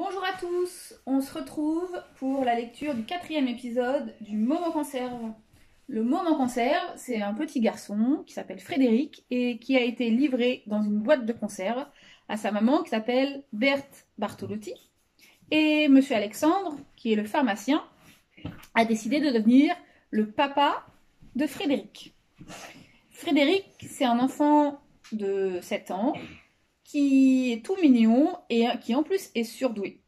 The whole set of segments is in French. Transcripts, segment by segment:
Bonjour à tous, on se retrouve pour la lecture du 4e épisode du Môme en conserve. Le Môme en conserve, c'est un petit garçon qui s'appelle Frédéric et qui a été livré dans une boîte de conserve à sa maman qui s'appelle Berthe Bartolotti. Et monsieur Alexandre, qui est le pharmacien, a décidé de devenir le papa de Frédéric. Frédéric, c'est un enfant de 7 ans qui est tout mignon et qui en plus est surdoué.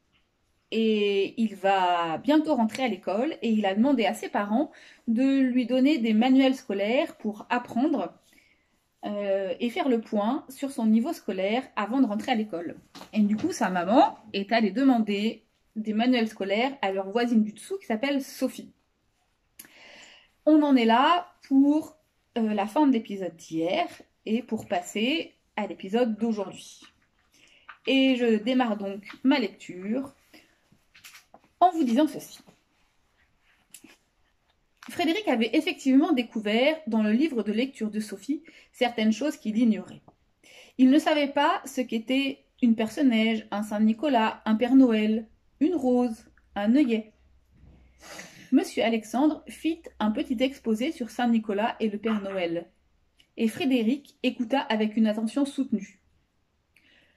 Et il va bientôt rentrer à l'école et il a demandé à ses parents de lui donner des manuels scolaires pour apprendre et faire le point sur son niveau scolaire avant de rentrer à l'école. Et du coup, sa maman est allée demander des manuels scolaires à leur voisine du dessous qui s'appelle Sophie. On en est là pour la fin de l'épisode d'hier et pour passer à l'épisode d'aujourd'hui. Et je démarre donc ma lecture en vous disant ceci. Frédéric avait effectivement découvert dans le livre de lecture de Sophie certaines choses qu'il ignorait. Il ne savait pas ce qu'était une perce-neige, un Saint-Nicolas, un Père Noël, une rose, un œillet. Monsieur Alexandre fit un petit exposé sur Saint-Nicolas et le Père Noël. Et Frédéric écouta avec une attention soutenue.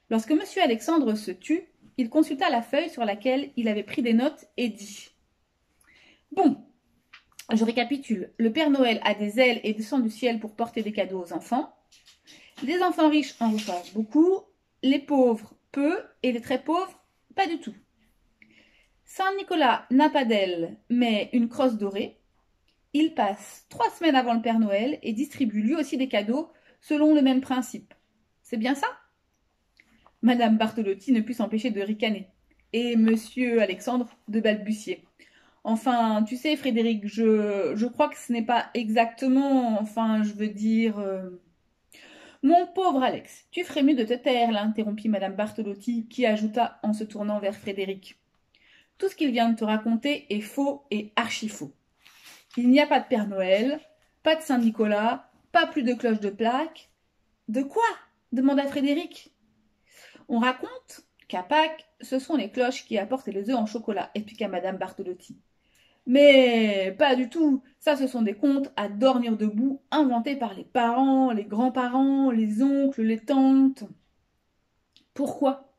Lorsque monsieur Alexandre se tut, il consulta la feuille sur laquelle il avait pris des notes et dit « Bon, je récapitule. Le Père Noël a des ailes et descend du ciel pour porter des cadeaux aux enfants. Les enfants riches en reçoivent beaucoup, les pauvres peu et les très pauvres pas du tout. Saint-Nicolas n'a pas d'ailes, mais une crosse dorée. Il passe 3 semaines avant le Père Noël et distribue lui aussi des cadeaux selon le même principe. C'est bien ça ?» Madame Bartolotti ne put s'empêcher de ricaner, et monsieur Alexandre de balbutier. Enfin, tu sais, Frédéric, je crois que ce n'est pas exactement... Enfin, je veux dire... Mon pauvre Alex, tu ferais mieux de te taire, l'interrompit madame Bartolotti, qui ajouta en se tournant vers Frédéric. Tout ce qu'il vient de te raconter est faux et archi-faux. Il n'y a pas de Père Noël, pas de Saint-Nicolas, pas plus de cloches de plaque. De quoi demanda Frédéric. On raconte qu'à Pâques, ce sont les cloches qui apportent les œufs en chocolat, expliqua madame Bartolotti. Mais pas du tout, ça ce sont des contes à dormir debout, inventés par les parents, les grands-parents, les oncles, les tantes. Pourquoi?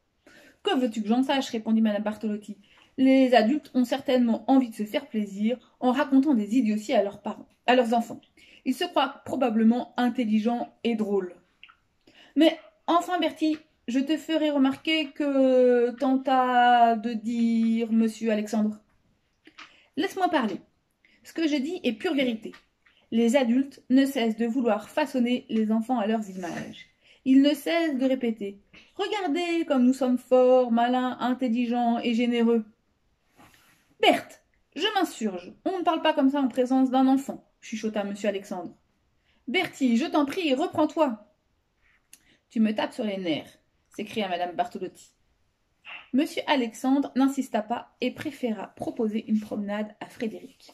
Que veux-tu que j'en sache, répondit madame Bartolotti. Les adultes ont certainement envie de se faire plaisir en racontant des idioties à leurs parents, à leurs enfants. Ils se croient probablement intelligents et drôles. Mais enfin, Bertie, je te ferai remarquer que tenta de dire monsieur Alexandre. Laisse-moi parler. Ce que je dis est pure vérité. Les adultes ne cessent de vouloir façonner les enfants à leurs images. Ils ne cessent de répéter « Regardez comme nous sommes forts, malins, intelligents et généreux. » Berthe, je m'insurge. On ne parle pas comme ça en présence d'un enfant, chuchota monsieur Alexandre. Bertie, je t'en prie, reprends-toi. Tu me tapes sur les nerfs, s'écria madame Bartolotti. Monsieur Alexandre n'insista pas et préféra proposer une promenade à Frédéric.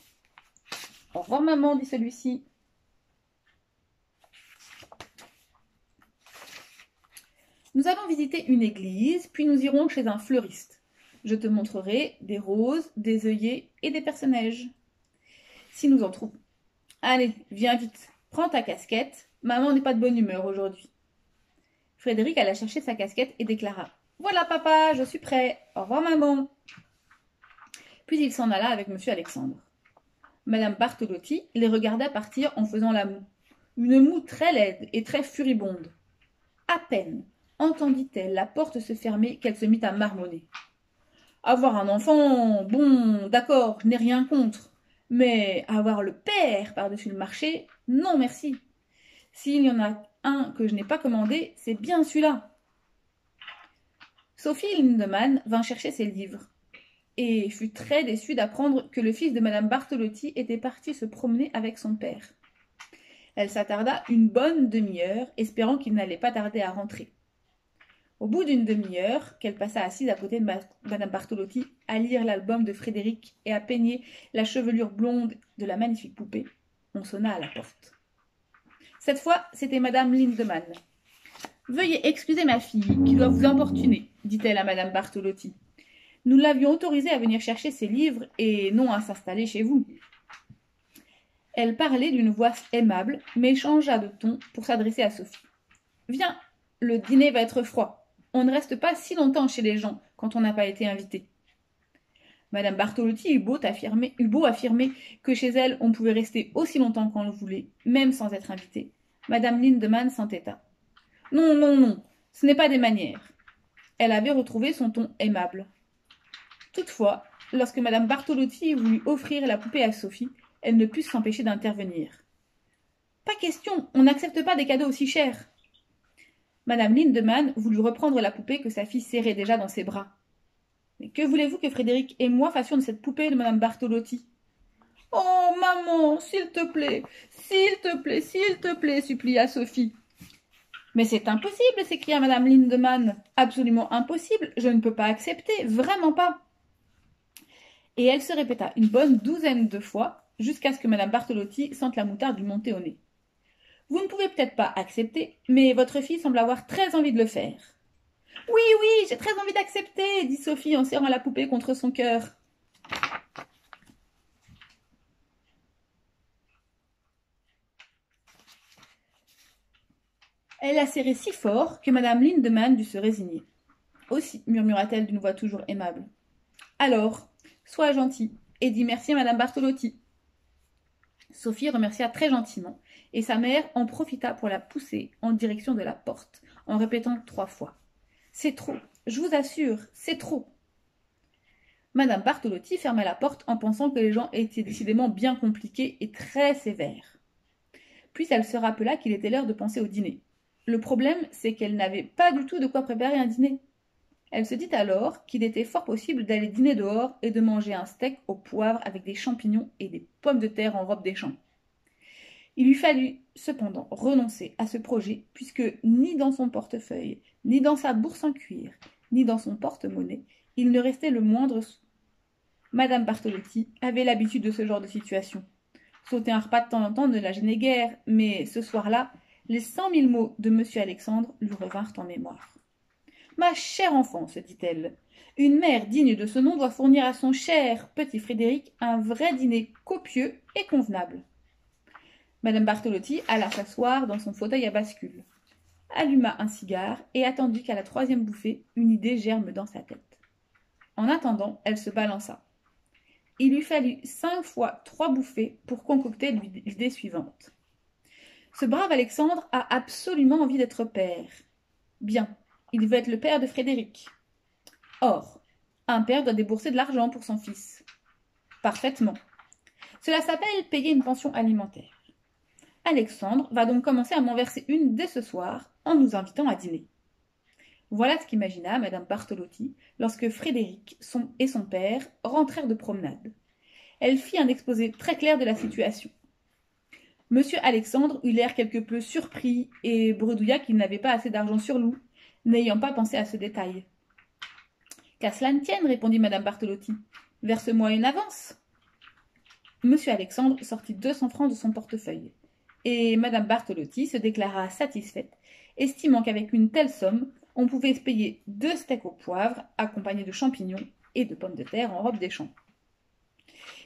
Au revoir maman, dit celui-ci. Nous allons visiter une église, puis nous irons chez un fleuriste. Je te montrerai des roses, des œillets et des perce-neiges. Si nous en trouvons. Allez, viens vite, prends ta casquette. Maman n'est pas de bonne humeur aujourd'hui. Frédéric alla chercher sa casquette et déclara « Voilà papa, je suis prêt. Au revoir maman. » Puis il s'en alla avec monsieur Alexandre. Madame Bartolotti les regarda partir en faisant la moue. Une moue très laide et très furibonde. À peine entendit-elle la porte se fermer qu'elle se mit à marmonner. Avoir un enfant, bon, d'accord, je n'ai rien contre. Mais avoir le père par-dessus le marché, non merci. S'il y en a un que je n'ai pas commandé, c'est bien celui-là. Sophie Lindemann vint chercher ses livres et fut très déçue d'apprendre que le fils de madame Bartolotti était parti se promener avec son père. Elle s'attarda une bonne demi-heure, espérant qu'il n'allait pas tarder à rentrer. Au bout d'une demi-heure, qu'elle passa assise à côté de madame Bartolotti, à lire l'album de Frédéric et à peigner la chevelure blonde de la magnifique poupée, on sonna à la porte. Cette fois, c'était madame Lindemann. « Veuillez excuser ma fille, qui doit vous importuner, dit-elle à madame Bartolotti. Nous l'avions autorisée à venir chercher ses livres et non à s'installer chez vous. » Elle parlait d'une voix aimable, mais changea de ton pour s'adresser à Sophie. « Viens, le dîner va être froid. On ne reste pas si longtemps chez les gens quand on n'a pas été invité. » Madame Bartolotti eut beau affirmer que chez elle on pouvait rester aussi longtemps qu'on le voulait, même sans être invité. Madame Lindemann s'entêta. « Non, non, non, ce n'est pas des manières. » Elle avait retrouvé son ton aimable. Toutefois, lorsque Madame Bartolotti voulut offrir la poupée à Sophie, elle ne put s'empêcher d'intervenir. « Pas question, on n'accepte pas des cadeaux aussi chers. » Madame Lindemann voulut reprendre la poupée que sa fille serrait déjà dans ses bras. « Mais que voulez-vous que Frédéric et moi fassions de cette poupée de Madame Bartolotti ?»« Oh, maman, s'il te plaît, s'il te plaît, s'il te plaît, supplia Sophie. »« Mais c'est impossible, s'écria Madame Lindemann. Absolument impossible, je ne peux pas accepter, vraiment pas. » Et elle se répéta une bonne douzaine de fois, jusqu'à ce que Madame Bartolotti sente la moutarde lui monter au nez. « Vous ne pouvez peut-être pas accepter, mais votre fille semble avoir très envie de le faire. »« Oui, oui, j'ai très envie d'accepter, » dit Sophie en serrant la poupée contre son cœur. Elle la serrait si fort que Madame Lindemann dut se résigner. « Aussi, » murmura-t-elle d'une voix toujours aimable. « Alors, sois gentille et dis merci à Madame Bartolotti. » Sophie remercia très gentiment, et sa mère en profita pour la pousser en direction de la porte, en répétant 3 fois. « C'est trop, je vous assure, c'est trop. » Madame Bartolotti ferma la porte en pensant que les gens étaient décidément bien compliqués et très sévères. Puis elle se rappela qu'il était l'heure de penser au dîner. Le problème, c'est qu'elle n'avait pas du tout de quoi préparer un dîner. Elle se dit alors qu'il était fort possible d'aller dîner dehors et de manger un steak au poivre avec des champignons et des pommes de terre en robe des champs. Il lui fallut cependant renoncer à ce projet, puisque ni dans son portefeuille, ni dans sa bourse en cuir, ni dans son porte-monnaie, il ne restait le moindre sou. Madame Bartolotti avait l'habitude de ce genre de situation. Sauter un repas de temps en temps ne la gênait guère, mais ce soir-là, les 100 000 mots de M. Alexandre lui revinrent en mémoire. « Ma chère enfant, se dit-elle, une mère digne de ce nom doit fournir à son cher petit Frédéric un vrai dîner copieux et convenable. » Madame Bartolotti alla s'asseoir dans son fauteuil à bascule, alluma un cigare et attendit qu'à la 3e bouffée, une idée germe dans sa tête. En attendant, elle se balança. Il lui fallut 5 fois 3 bouffées pour concocter l'idée suivante. Ce brave Alexandre a absolument envie d'être père. Bien, il veut être le père de Frédéric. Or, un père doit débourser de l'argent pour son fils. Parfaitement. Cela s'appelle payer une pension alimentaire. Alexandre va donc commencer à m'en verser une dès ce soir en nous invitant à dîner. Voilà ce qu'imagina Madame Bartolotti lorsque Frédéric et son père rentrèrent de promenade. Elle fit un exposé très clair de la situation. Monsieur Alexandre eut l'air quelque peu surpris et bredouilla qu'il n'avait pas assez d'argent sur loup, n'ayant pas pensé à ce détail. « Qu'à cela ne tienne, répondit Madame Bartolotti. Verse-moi une avance. » Monsieur Alexandre sortit 200 francs de son portefeuille, et Madame Bartolotti se déclara satisfaite, estimant qu'avec une telle somme, on pouvait se payer 2 steaks au poivre, accompagnés de champignons et de pommes de terre en robe des champs.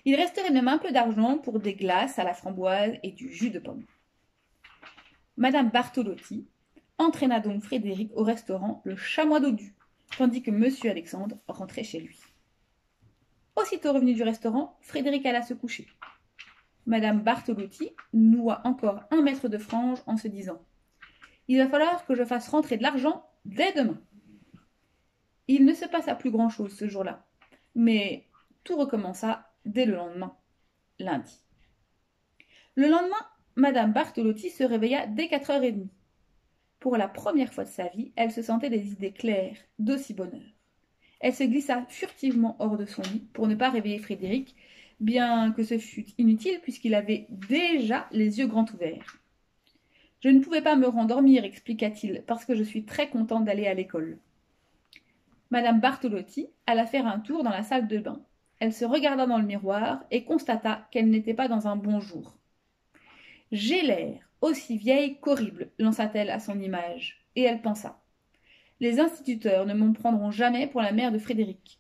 Il resterait même un peu d'argent pour des glaces à la framboise et du jus de pomme. Madame Bartolotti entraîna donc Frédéric au restaurant Le Chamois Dodu, tandis que Monsieur Alexandre rentrait chez lui. Aussitôt revenu du restaurant, Frédéric alla se coucher. Madame Bartolotti noua encore 1 mètre de frange en se disant « Il va falloir que je fasse rentrer de l'argent dès demain. » Il ne se passa plus grand-chose ce jour-là, mais tout recommença dès le lendemain, lundi. Le lendemain, Madame Bartolotti se réveilla dès 4h30. Pour la première fois de sa vie, elle se sentait des idées claires, d'aussi bonne heure. Elle se glissa furtivement hors de son lit pour ne pas réveiller Frédéric, bien que ce fût inutile puisqu'il avait déjà les yeux grands ouverts. « Je ne pouvais pas me rendormir, expliqua-t-il, parce que je suis très content d'aller à l'école. » Madame Bartolotti alla faire un tour dans la salle de bain. Elle se regarda dans le miroir et constata qu'elle n'était pas dans un bon jour. « J'ai l'air aussi vieille qu'horrible, lança-t-elle à son image, et elle pensa. Les instituteurs ne m'en prendront jamais pour la mère de Frédéric.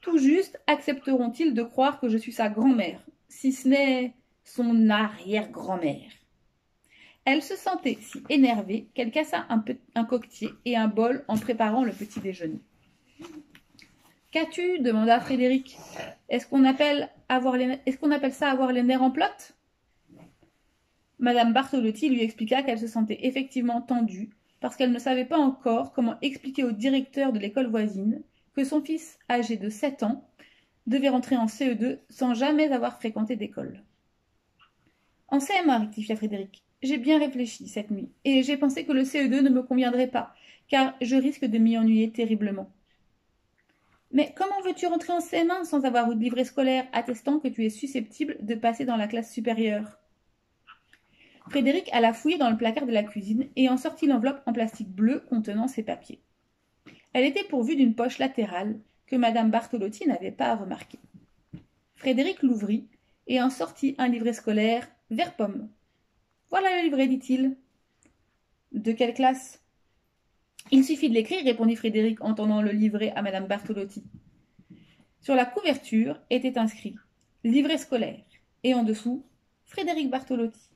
Tout juste accepteront-ils de croire que je suis sa grand-mère, si ce n'est son arrière-grand-mère. Elle se sentait si énervée qu'elle cassa un coquetier et un bol en préparant le petit déjeuner. « Qu'as-tu » demanda Frédéric. « Est-ce qu'on appelle ça avoir les nerfs en plâtre ?» Madame Bartolotti lui expliqua qu'elle se sentait effectivement tendue parce qu'elle ne savait pas encore comment expliquer au directeur de l'école voisine que son fils, âgé de 7 ans, devait rentrer en CE2 sans jamais avoir fréquenté d'école. « En CM1, rectifia Frédéric. J'ai bien réfléchi cette nuit, et j'ai pensé que le CE2 ne me conviendrait pas, car je risque de m'y ennuyer terriblement. »« Mais comment veux-tu rentrer en CM1 sans avoir eu de livret scolaire attestant que tu es susceptible de passer dans la classe supérieure ?» Frédéric alla fouiller dans le placard de la cuisine et en sortit l'enveloppe en plastique bleu contenant ses papiers. Elle était pourvue d'une poche latérale que Madame Bartolotti n'avait pas remarquée. Frédéric l'ouvrit et en sortit un livret scolaire vert pomme. « Voilà le livret, dit-il. »« De quelle classe ?»« Il suffit de l'écrire, répondit Frédéric en tendant le livret à Madame Bartolotti. Sur la couverture était inscrit « Livret scolaire » et en dessous « Frédéric Bartolotti ».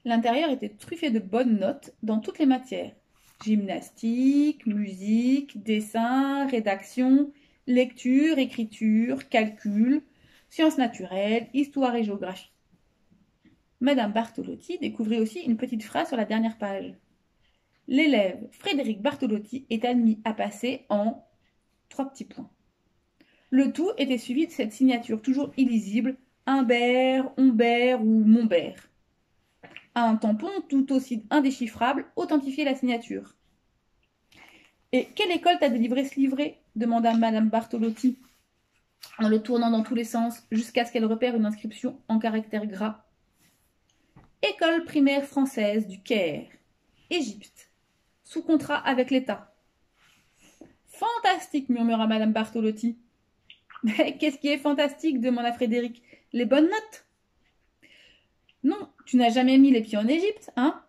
L'intérieur était truffé de bonnes notes dans toutes les matières. Gymnastique, musique, dessin, rédaction, lecture, écriture, calcul, sciences naturelles, histoire et géographie. Madame Bartolotti découvrit aussi une petite phrase sur la dernière page. L'élève Frédéric Bartolotti est admis à passer en 3 petits points. Le tout était suivi de cette signature toujours illisible, Humbert, Humbert ou Montbert. Un tampon tout aussi indéchiffrable authentifiait la signature. « Et quelle école t'a délivré ce livret » demanda Madame Bartolotti, en le tournant dans tous les sens jusqu'à ce qu'elle repère une inscription en caractères gras. « École primaire française du Caire, Égypte, sous contrat avec l'État. »« Fantastique » murmura Madame Bartolotti. « Mais qu'est-ce qui est fantastique » demanda Frédéric. « Les bonnes notes ?»« Non, tu n'as jamais mis les pieds en Égypte, hein ?»«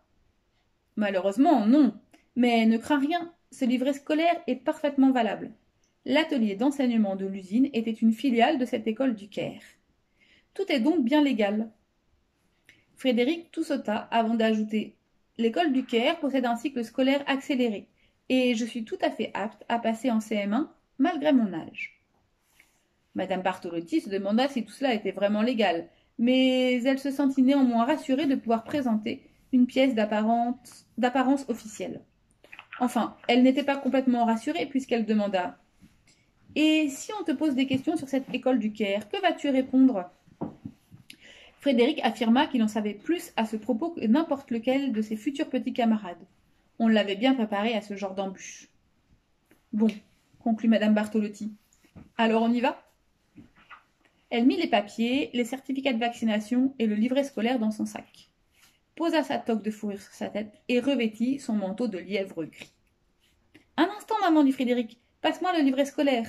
Malheureusement, non. Mais ne crains rien, ce livret scolaire est parfaitement valable. L'atelier d'enseignement de l'usine était une filiale de cette école du Caire. Tout est donc bien légal. » Frédéric tout sauta avant d'ajouter « L'école du Caire possède un cycle scolaire accéléré, et je suis tout à fait apte à passer en CM1 malgré mon âge. » Madame Bartolotti se demanda si tout cela était vraiment légal, mais elle se sentit néanmoins rassurée de pouvoir présenter une pièce d'apparence officielle. Enfin, elle n'était pas complètement rassurée puisqu'elle demanda « Et si on te pose des questions sur cette école du Caire, que vas-tu répondre ?» Frédéric affirma qu'il en savait plus à ce propos que n'importe lequel de ses futurs petits camarades. On l'avait bien préparé à ce genre d'embûche. « Bon, » conclut Madame Bartolotti. « Alors on y va ?» Elle mit les papiers, les certificats de vaccination et le livret scolaire dans son sac, posa sa toque de fourrure sur sa tête et revêtit son manteau de lièvre gris. « Un instant, maman, dit Frédéric, passe-moi le livret scolaire. »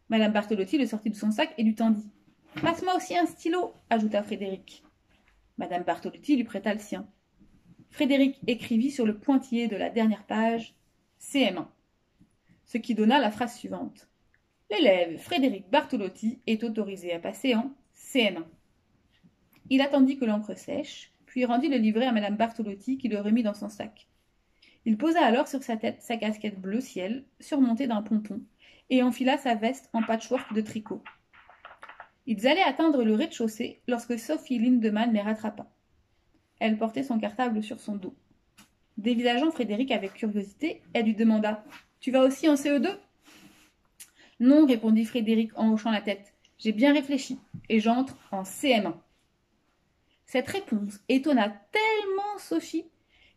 Madame Bartolotti le sortit de son sac et lui tendit. « Passe-moi aussi un stylo, ajouta Frédéric. Madame Bartolotti lui prêta le sien. Frédéric écrivit sur le pointillé de la dernière page « CM1 », ce qui donna la phrase suivante. L'élève Frédéric Bartolotti est autorisé à passer en CM1. Il attendit que l'encre sèche, puis rendit le livret à Madame Bartolotti qui le remit dans son sac. Il posa alors sur sa tête sa casquette bleu ciel, surmontée d'un pompon, et enfila sa veste en patchwork de tricot. Ils allaient atteindre le rez-de-chaussée lorsque Sophie Lindemann les rattrapa. Elle portait son cartable sur son dos. Dévisageant Frédéric avec curiosité, elle lui demanda « Tu vas aussi en CE2 ?» « Non, répondit Frédéric en hochant la tête. J'ai bien réfléchi et j'entre en CM1. » Cette réponse étonna tellement Sophie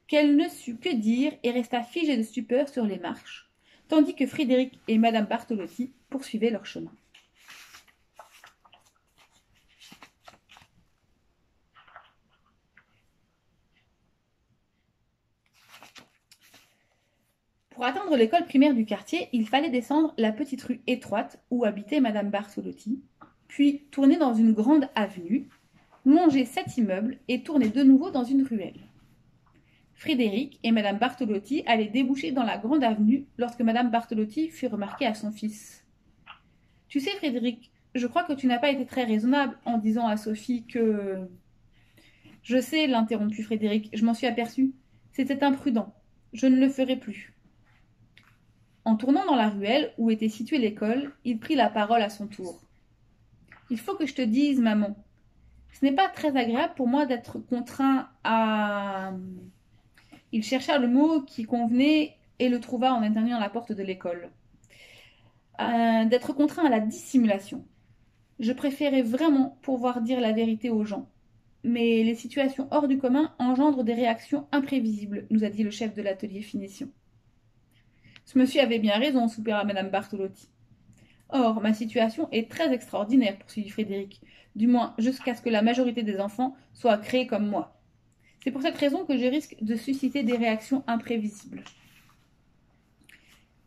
qu'elle ne sut que dire et resta figée de stupeur sur les marches, tandis que Frédéric et Madame Bartolotti poursuivaient leur chemin. Pour atteindre l'école primaire du quartier, il fallait descendre la petite rue étroite où habitait Madame Bartolotti, puis tourner dans une grande avenue, longer 7 immeubles et tourner de nouveau dans une ruelle. Frédéric et Madame Bartolotti allaient déboucher dans la grande avenue lorsque Madame Bartolotti fut remarquée à son fils. Tu sais, Frédéric, je crois que tu n'as pas été très raisonnable en disant à Sophie que... Je sais, l'interrompit Frédéric, je m'en suis aperçu. C'était imprudent. Je ne le ferai plus. En tournant dans la ruelle où était située l'école, il prit la parole à son tour. Il faut que je te dise, maman, ce n'est pas très agréable pour moi d'être contraint à... Il chercha le mot qui convenait et le trouva en atteignant la porte de l'école. D'être contraint à la dissimulation. Je préférais vraiment pouvoir dire la vérité aux gens. Mais les situations hors du commun engendrent des réactions imprévisibles, nous a dit le chef de l'atelier finition. Ce monsieur avait bien raison, soupira madame Bartolotti. Or, ma situation est très extraordinaire, poursuivit Frédéric, du moins jusqu'à ce que la majorité des enfants soient créés comme moi. C'est pour cette raison que je risque de susciter des réactions imprévisibles.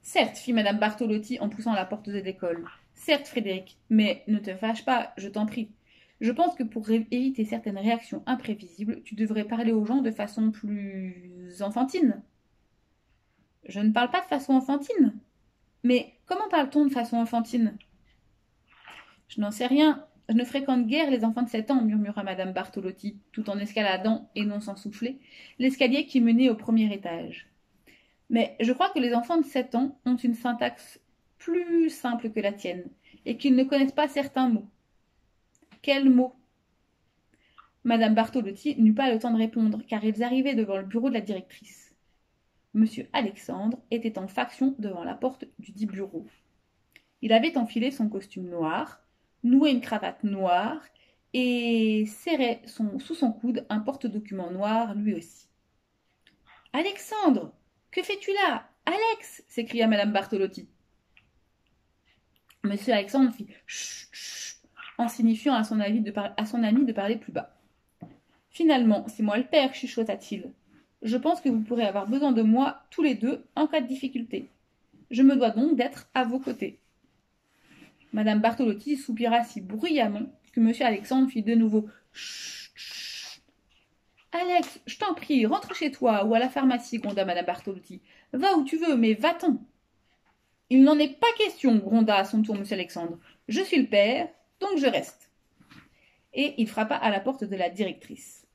Certes, fit madame Bartolotti en poussant la porte de l'école. Certes, Frédéric, mais ne te fâche pas, je t'en prie. Je pense que pour éviter certaines réactions imprévisibles, tu devrais parler aux gens de façon plus enfantine. Je ne parle pas de façon enfantine. Mais comment parle-t-on de façon enfantine? Je n'en sais rien. Je ne fréquente guère les enfants de 7 ans, murmura madame Bartolotti, tout en escaladant, et non sans souffler, l'escalier qui menait au premier étage. Mais je crois que les enfants de 7 ans ont une syntaxe plus simple que la tienne, et qu'ils ne connaissent pas certains mots. Quels mots? Madame Bartolotti n'eut pas le temps de répondre, car ils arrivaient devant le bureau de la directrice. Monsieur Alexandre était en faction devant la porte du dit bureau. Il avait enfilé son costume noir, noué une cravate noire et serrait sous son coude un porte-document noir lui aussi. « Alexandre, que fais-tu là? Alex !» s'écria madame Bartolotti. Monsieur Alexandre fit « chut, chut » en signifiant à son ami de parler plus bas. « Finalement, c'est moi le père, chuchota-t-il. Je pense que vous pourrez avoir besoin de moi tous les deux en cas de difficulté. Je me dois donc d'être à vos côtés. » Madame Bartolotti soupira si bruyamment que monsieur Alexandre fit de nouveau « chut, chut »« Alex, je t'en prie, rentre chez toi ou à la pharmacie, gronda madame Bartolotti. Va où tu veux, mais va-t'en. » Il n'en est pas question, gronda à son tour monsieur Alexandre. Je suis le père, donc je reste. Et il frappa à la porte de la directrice.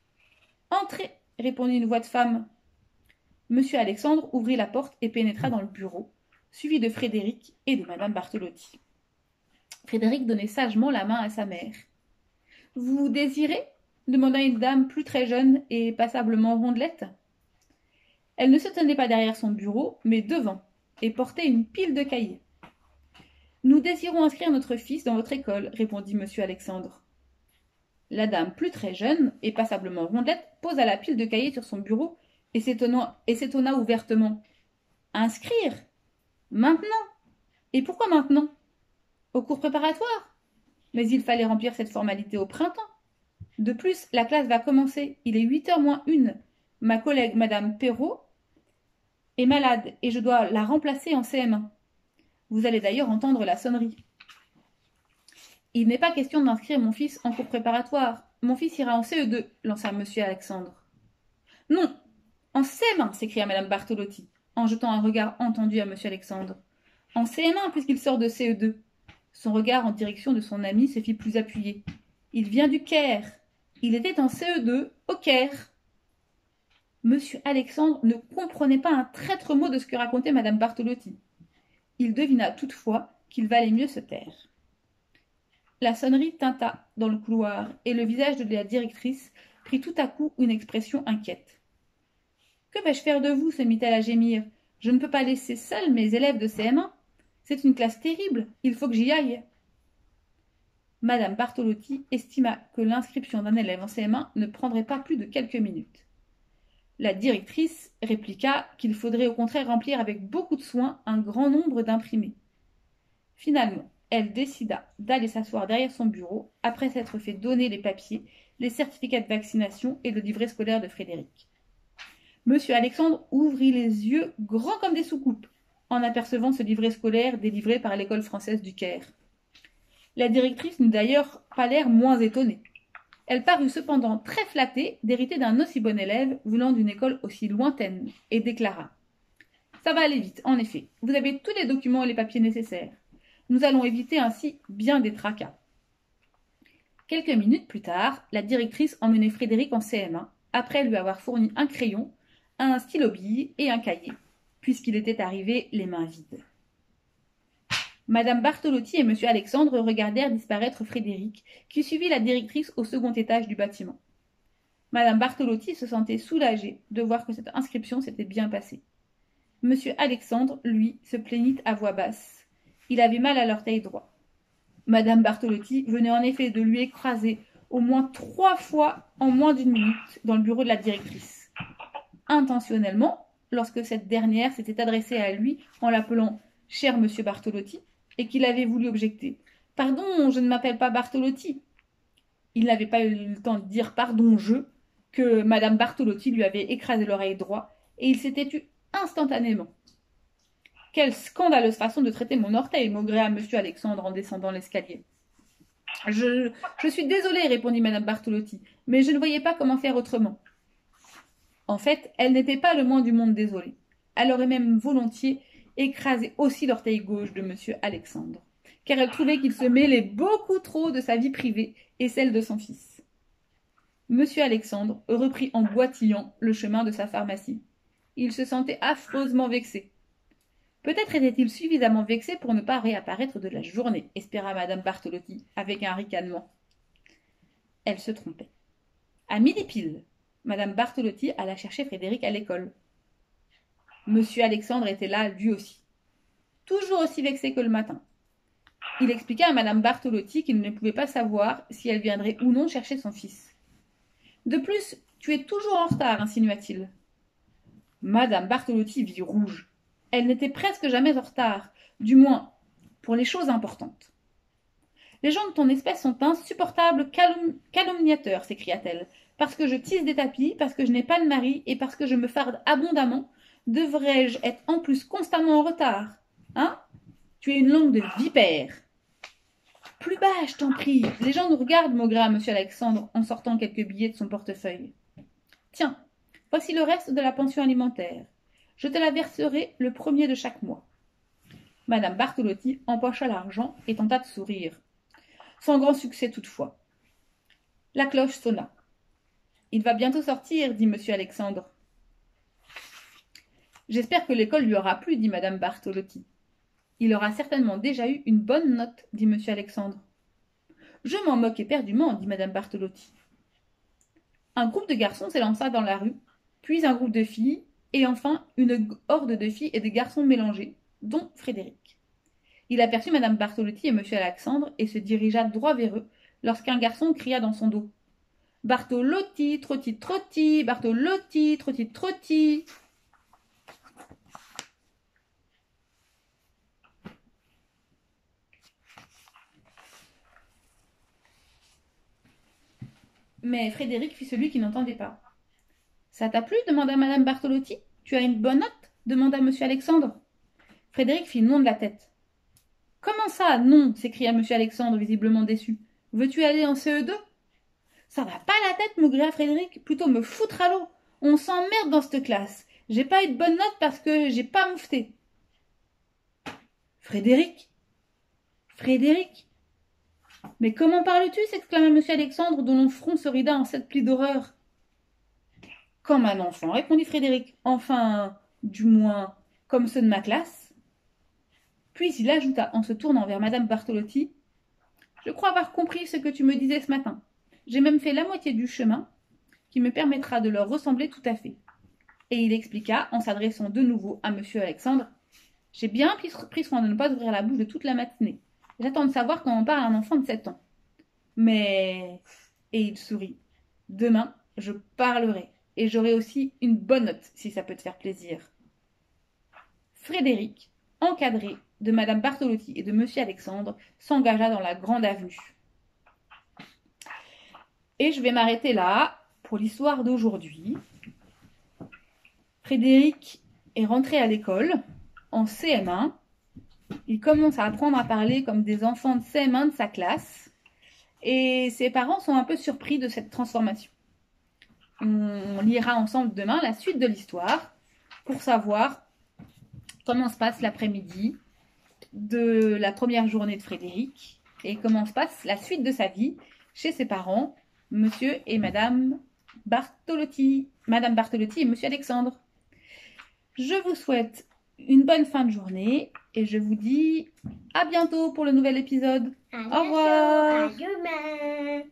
Entrez, répondit une voix de femme. Monsieur Alexandre ouvrit la porte et pénétra dans le bureau, suivi de Frédéric et de madame Bartolotti. Frédéric donnait sagement la main à sa mère. « Vous désirez » demanda une dame plus très jeune et passablement rondelette. Elle ne se tenait pas derrière son bureau, mais devant, et portait une pile de cahiers. « Nous désirons inscrire notre fils dans votre école, répondit monsieur Alexandre. La dame plus très jeune et passablement rondelette posa la pile de cahiers sur son bureau et s'étonna ouvertement. « Inscrire? Maintenant? Et pourquoi maintenant? Au cours préparatoire? Mais il fallait remplir cette formalité au printemps. De plus, la classe va commencer. Il est 8h moins 1. Ma collègue, madame Perrault, est malade et je dois la remplacer en CM1. Vous allez d'ailleurs entendre la sonnerie. Il n'est pas question d'inscrire mon fils en cours préparatoire. Mon fils ira en CE2, lança monsieur Alexandre. Non, en CM1, s'écria madame Bartolotti, en jetant un regard entendu à monsieur Alexandre. En CM1, puisqu'il sort de CE2. Son regard en direction de son ami se fit plus appuyé. Il vient du Caire. Il était en CE2 au Caire. Monsieur Alexandre ne comprenait pas un traître mot de ce que racontait madame Bartolotti. Il devina toutefois qu'il valait mieux se taire. La sonnerie tinta dans le couloir et le visage de la directrice prit tout à coup une expression inquiète. « Que vais-je faire de vous » se mit-elle à gémir. « Je ne peux pas laisser seuls mes élèves de CM1. C'est une classe terrible. Il faut que j'y aille. » Madame Bartolotti estima que l'inscription d'un élève en CM1 ne prendrait pas plus de quelques minutes. La directrice répliqua qu'il faudrait au contraire remplir avec beaucoup de soin un grand nombre d'imprimés. Finalement, elle décida d'aller s'asseoir derrière son bureau après s'être fait donner les papiers, les certificats de vaccination et le livret scolaire de Frédéric. Monsieur Alexandre ouvrit les yeux grands comme des soucoupes en apercevant ce livret scolaire délivré par l'école française du Caire. La directrice n'eut d'ailleurs pas l'air moins étonnée. Elle parut cependant très flattée d'hériter d'un aussi bon élève venant d'une école aussi lointaine, et déclara « Ça va aller vite, en effet. Vous avez tous les documents et les papiers nécessaires. Nous allons éviter ainsi bien des tracas. Quelques minutes plus tard, la directrice emmenait Frédéric en CM1, après lui avoir fourni un crayon, un stylo-bille et un cahier, puisqu'il était arrivé les mains vides. Madame Bartolotti et monsieur Alexandre regardèrent disparaître Frédéric, qui suivit la directrice au second étage du bâtiment. Madame Bartolotti se sentait soulagée de voir que cette inscription s'était bien passée. Monsieur Alexandre, lui, se plaignit à voix basse. Il avait mal à l'orteil droit. Madame Bartolotti venait en effet de lui écraser au moins 3 fois en moins d'1 minute dans le bureau de la directrice. Intentionnellement, lorsque cette dernière s'était adressée à lui en l'appelant « cher monsieur Bartolotti » et qu'il avait voulu objecter « Pardon, je ne m'appelle pas Bartolotti ». Il n'avait pas eu le temps de dire « pardon, je » que Madame Bartolotti lui avait écrasé l'oreille droit et il s'était tu instantanément. Quelle scandaleuse façon de traiter mon orteil, maugréa monsieur Alexandre en descendant l'escalier. Je suis désolée, répondit madame Bartolotti, mais je ne voyais pas comment faire autrement. En fait, elle n'était pas le moins du monde désolée. Elle aurait même volontiers écrasé aussi l'orteil gauche de monsieur Alexandre, car elle trouvait qu'il se mêlait beaucoup trop de sa vie privée et celle de son fils. Monsieur Alexandre reprit en boitillant le chemin de sa pharmacie. Il se sentait affreusement vexé. Peut-être était-il suffisamment vexé pour ne pas réapparaître de la journée, espéra madame Bartolotti, avec un ricanement. Elle se trompait. À midi pile, madame Bartolotti alla chercher Frédéric à l'école. Monsieur Alexandre était là, lui aussi. Toujours aussi vexé que le matin. Il expliqua à madame Bartolotti qu'il ne pouvait pas savoir si elle viendrait ou non chercher son fils. De plus, tu es toujours en retard, insinua-t-il. Madame Bartolotti vit rouge. Elle n'était presque jamais en retard, du moins pour les choses importantes. Les gens de ton espèce sont insupportables calomniateurs, s'écria-t-elle. Parce que je tisse des tapis, parce que je n'ai pas de mari et parce que je me farde abondamment, devrais-je être en plus constamment en retard? Hein? Tu es une langue de vipère. Plus bas, je t'en prie. Les gens nous regardent, maugréa monsieur Alexandre en sortant quelques billets de son portefeuille. Tiens, voici le reste de la pension alimentaire. Je te la verserai le 1er de chaque mois. Madame Bartolotti empocha l'argent et tenta de sourire. Sans grand succès toutefois. La cloche sonna. Il va bientôt sortir, dit monsieur Alexandre. J'espère que l'école lui aura plu, dit madame Bartolotti. Il aura certainement déjà eu une bonne note, dit monsieur Alexandre. Je m'en moque éperdument, dit madame Bartolotti. Un groupe de garçons s'élança dans la rue, puis un groupe de filles, et enfin une horde de filles et de garçons mélangés, dont Frédéric. Il aperçut madame Bartolotti et monsieur Alexandre et se dirigea droit vers eux lorsqu'un garçon cria dans son dos. « Bartolotti, trotti, trotti, Bartolotti, trotti, trotti !» Mais Frédéric fit celui qui n'entendait pas. « Ça t'a plu ?» demanda madame Bartolotti. « Tu as une bonne note ?» demanda monsieur Alexandre. Frédéric fit non de la tête. « Comment ça, non ?» s'écria monsieur Alexandre, visiblement déçu. « Veux-tu aller en CE2 ?»« Ça va pas la tête, maugréa Frédéric, plutôt me foutre à l'eau. On s'emmerde dans cette classe. J'ai pas eu de bonne note parce que j'ai pas moufté. »« Frédéric Frédéric !»« Mais comment parles-tu » s'exclama monsieur Alexandre, dont le front se rida en 7 plis d'horreur. « Comme un enfant, répondit Frédéric. Enfin, du moins, comme ceux de ma classe. » Puis il ajouta en se tournant vers madame Bartolotti. « Je crois avoir compris ce que tu me disais ce matin. J'ai même fait la moitié du chemin, qui me permettra de leur ressembler tout à fait. » Et il expliqua, en s'adressant de nouveau à monsieur Alexandre. « J'ai bien pris soin de ne pas ouvrir la bouche de toute la matinée. J'attends de savoir comment parle un enfant de 7 ans. Mais... » Et il sourit. « Demain, je parlerai. Et j'aurai aussi une bonne note, si ça peut te faire plaisir. » Frédéric, encadré de madame Bartolotti et de monsieur Alexandre, s'engagea dans la grande avenue. Et je vais m'arrêter là pour l'histoire d'aujourd'hui. Frédéric est rentré à l'école en CM1. Il commence à apprendre à parler comme des enfants de CM1 de sa classe. Et ses parents sont un peu surpris de cette transformation. On lira ensemble demain la suite de l'histoire pour savoir comment se passe l'après-midi de la première journée de Frédéric et comment se passe la suite de sa vie chez ses parents, Monsieur et Madame Bartolotti. Madame Bartolotti et Monsieur Alexandre. Je vous souhaite une bonne fin de journée et je vous dis à bientôt pour le nouvel épisode. À Au revoir. bientôt, à demain.